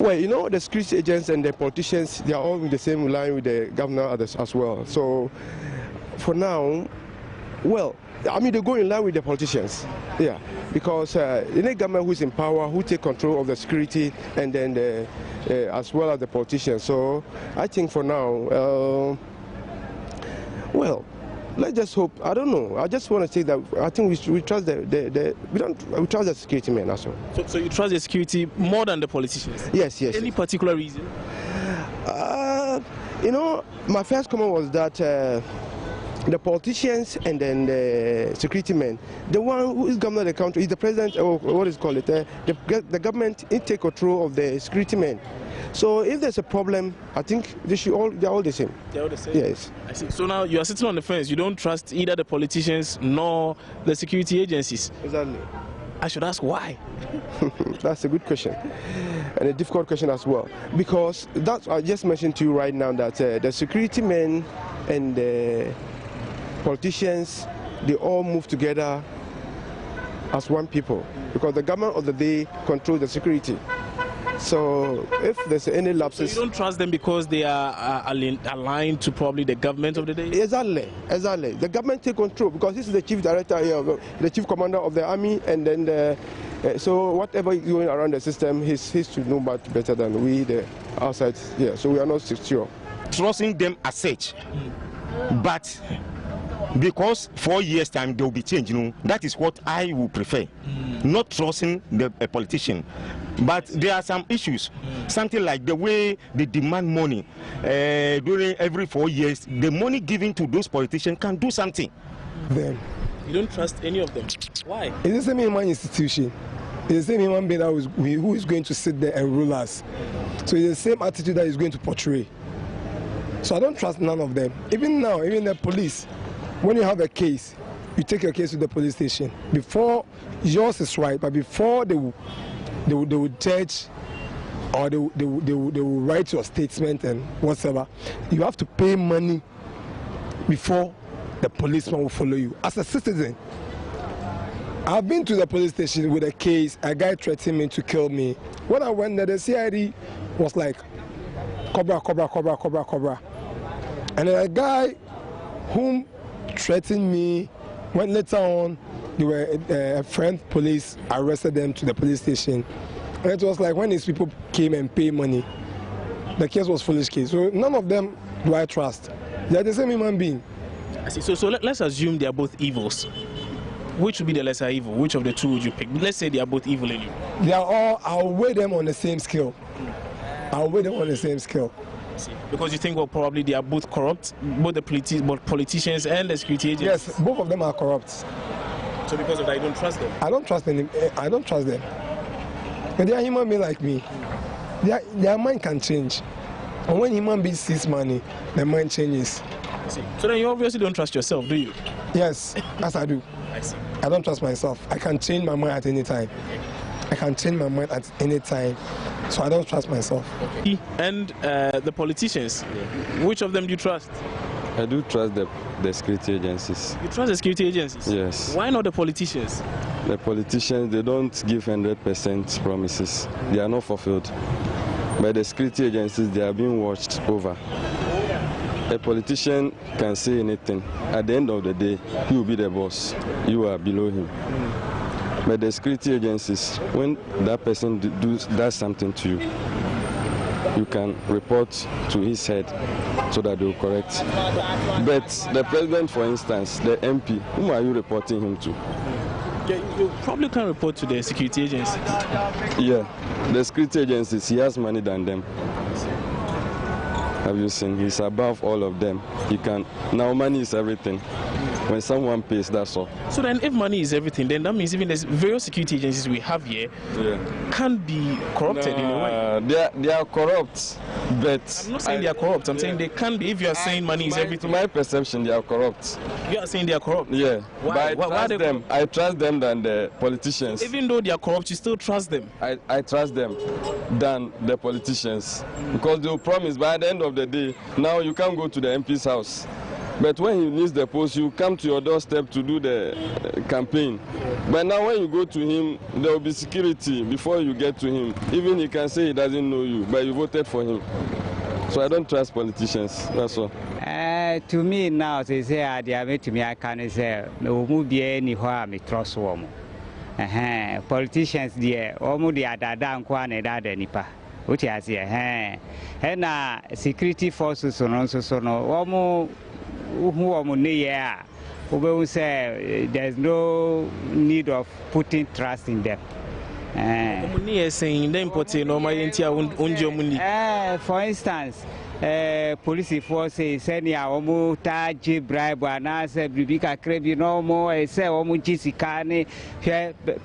Well, you know, the security agents and the politicians, they are all in the same line with the governor as well. So, for now, well, I mean, they go in line with the politicians, yeah, because the government who is in power, who take control of the security, and then as well as the politicians. So, I think for now, well, let's just hope. I don't know. I just want to say that I think we trust we trust the security men as well. So you trust the security more than the politicians? Yes. Any particular reason? You know, my first comment was that the politicians and then the security men, the one who is governor of the country is the president, or what is called it, the government take control of the security men. So if there's a problem, I think they're all the same. They're all the same? Yes. I see. So now you are sitting on the fence. You don't trust either the politicians nor the security agencies. Exactly. I should ask why? That's a good question. And a difficult question as well. Because that's I just mentioned to you right now that the security men and the politicians, they all move together as one people. Because the government of the day controls the security. So if there's any lapses... So you don't trust them because they are aligned to probably the government of the day? Exactly. The government take control because this is the chief director here, the chief commander of the army, and then so whatever is going around the system, he's to know much better than we, the outside here. So we are not secure. Trusting them as such, but because 4 years time there will be change, that is what I would prefer. Not trusting a politician. But there are some issues, something like the way they demand money during every 4 years. The money given to those politicians can do something. Then you don't trust any of them. Why? It's the same human institution. It's the same human being who is going to sit there and rule us. So it's the same attitude that is going to portray. So I don't trust none of them. Even now, even the police, when you have a case, you take your case to the police station. Before, yours is right, but before they will judge or they will write your statement and whatever, you have to pay money before the policeman will follow you. As a citizen, I've been to the police station with a case, a guy threatened me to kill me. When I went there, the CID was like, cobra. And then a guy whom threatened me, when later on, they were a friend police arrested them to the police station. And it was like when these people came and paid money, the case was foolish case. So none of them do I trust. They are the same human being. I see. So let's assume they are both evils. Which would be the lesser evil? Which of the two would you pick? Let's say they are both evil in you. They are all, I'll weigh them on the same scale. Because you think, well, probably they are both corrupt, both the politicians and the security agents? Yes, both of them are corrupt. So because of that, you don't trust them? I don't trust them. But they are human beings like me. Their mind can change. And when human beings sees money, their mind changes. I see. So then you obviously don't trust yourself, do you? Yes, as I do. I see. I don't trust myself. I can change my mind at any time. So I don't trust myself. Okay. And the politicians, which of them do you trust? I do trust the security agencies. You trust the security agencies? Yes. Why not the politicians? The politicians, they don't give 100% promises. They are not fulfilled. But the security agencies, they are being watched over. A politician can say anything. At the end of the day, he will be the boss. You are below him. But the security agencies, when that person does something to you, you can report to his head so that they will correct. But the president, for instance, the MP, whom are you reporting him to? Yeah, you probably can report to the security agencies. Yeah, the security agencies, he has money than them. Have you seen? He's above all of them. He can. Now money is everything. When someone pays, that's all. So then if money is everything, then that means even the various security agencies we have here can't be corrupted in a way. They are corrupt, but... I'm not saying they are corrupt. I'm saying they can be. If you are saying money is everything. To my perception, they are corrupt. You are saying they are corrupt? Yeah. Why? I trust them than the politicians. So even though they are corrupt, you still trust them? I trust them than the politicians. Because they will promise by the end of the day, now you can't go to the MP's house. But when he needs the post, you come to your doorstep to do the campaign. But now when you go to him, there will be security before you get to him. Even he can say he doesn't know you, but you voted for him. So I don't trust politicians, that's all. To me now, they say, to me, I can say, no movie anywhere, I trust woman. Politicians, dear, almost the other down, nipa. Which I say, and security forces on also so no, almost who are near. We say there's no need of putting trust in them. For instance, police forces send ya taji bribe and answer Bibika Krebi no more, say Jisicane,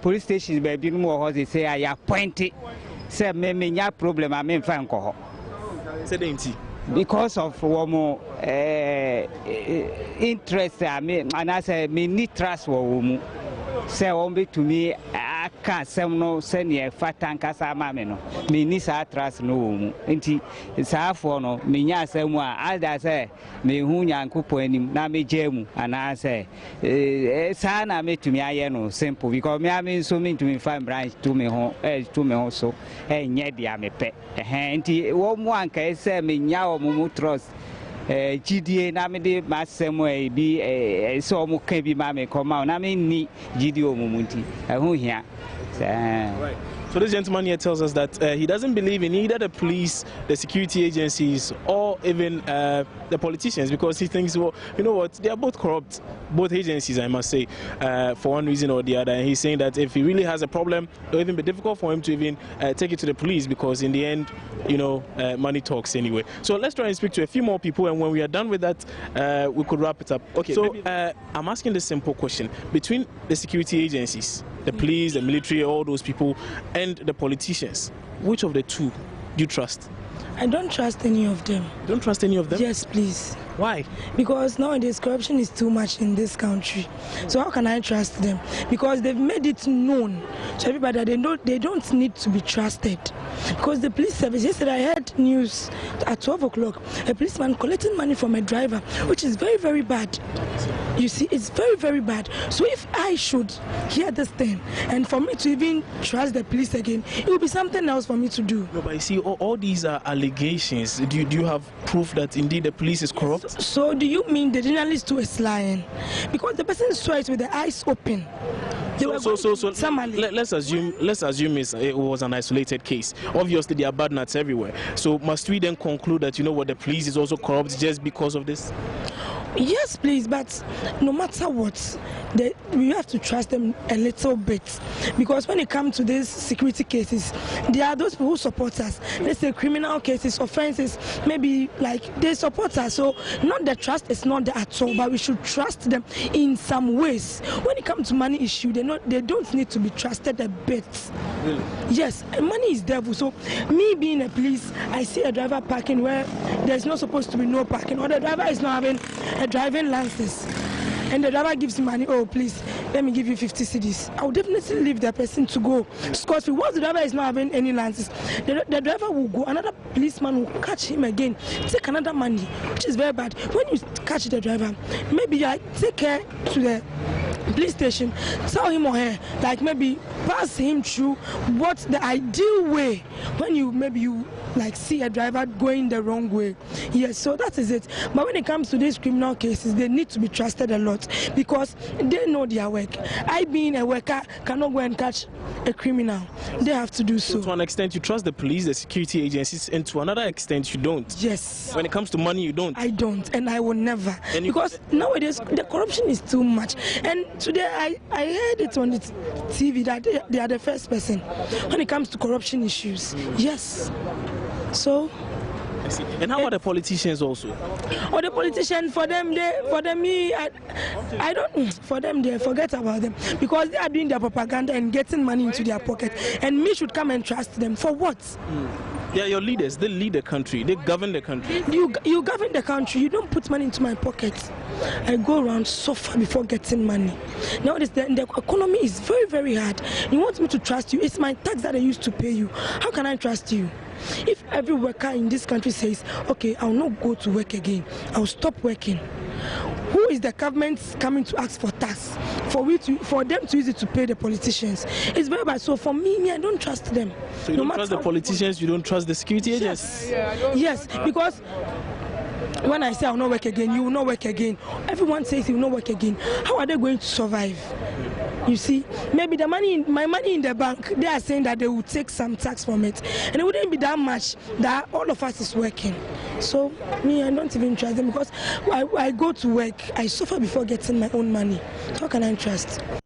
police stations baby more they say I appoint it. Say me ya problem I mean Franco. Because of womo interest I mean and I say me need trust womu. Say ombe to me I can't say no send ye fat tanka sama no me ni sa trust no womu nti sa afo no me nya asem a ada say me hu nyankopo anim na me jemu and I say sa na me to me aye no simple because me am so me to me find branch to me ho so nye dia me pe nti wo mu anka say me nya wo mu trust GDA na me de masemo bi so mo kan bi ma me come na me ni GDA omumunti ehun hia right. So this gentleman here tells us that he doesn't believe in either the police, the security agencies, or even the politicians, because he thinks, well, you know what, they are both corrupt, both agencies, I must say, for one reason or the other. And he's saying that if he really has a problem, it will even be difficult for him to even take it to the police, because in the end, you know, money talks anyway. So let's try and speak to a few more people, and when we are done with that, we could wrap it up. Okay, so I'm asking this simple question. Between the security agencies, the police, the military, all those people, and the politicians, which of the two do you trust? I don't trust any of them. Don't trust any of them? Yes, please. Why? Because nowadays corruption is too much in this country. So how can I trust them? Because they've made it known to everybody that they don't need to be trusted. Because the police service, yesterday I heard news at 12 o'clock, a policeman collecting money from a driver, which is very, very bad. You see, it's very, very bad. So if I should hear this thing, and for me to even trust the police again, it will be something else for me to do. No, but you see, all these are allegations. Do you have proof that indeed the police is corrupt? So do you mean the journalist too is lying? Because the person saw it with the eyes open. Let's assume it was an isolated case. Obviously, there are bad nuts everywhere. So must we then conclude that, you know what, the police is also corrupt just because of this? Yes, please, but no matter what, we have to trust them a little bit, because when it comes to these security cases, there are those people who support us. Let's say criminal cases, offenses, maybe like they support us. So not the trust is not there at all, but we should trust them in some ways. When it comes to money issue, they don't need to be trusted a bit. Really? Yes, money is devil. So me being a police, I see a driver parking where there's not supposed to be no parking, or the driver is not having a driving license, and the driver gives money, oh please let me give you 50 cedis, I will definitely leave the person to go scot free. Once the driver is not having any license, the driver will go, another policeman will catch him again, take another money, which is very bad. When you catch the driver, maybe you take care to the police station, tell him or her, like maybe pass him through what the ideal way when you like see a driver going the wrong way. Yes, so that is it. But when it comes to these criminal cases, they need to be trusted a lot, because they know their work. I, being a worker, cannot go and catch a criminal. They have to do so. To an extent, you trust the police, the security agencies, and to another extent, you don't. Yes. When it comes to money, you don't. I don't, and I will never. Because nowadays, the corruption is too much. And today, I heard it on the TV that they are the first person when it comes to corruption issues. Yes. So. I see. And how about the politicians also? Or the politicians, for them, I don't. For them, they forget about them, because they are doing their propaganda and getting money into their pocket. And me should come and trust them for what? They are your leaders. They lead the country. They govern the country. You govern the country. You don't put money into my pocket. I go around suffer before getting money. Nowadays, the economy is very, very hard. You want me to trust you? It's my tax that I used to pay you. How can I trust you? If every worker in this country says, okay, I'll not go to work again, I'll stop working, who is the government coming to ask for tax for them to use it to pay the politicians? It's very bad. So for me, I don't trust them. So you don't trust the politicians, you don't trust the security agencies? Yes, because when I say I will not work again, you will not work again. Everyone says you will not work again. How are they going to survive? You see, maybe my money in the bank, they are saying that they will take some tax from it, and it wouldn't be that much that all of us is working. So me, I don't even trust them because I go to work, I suffer before getting my own money. How can I trust?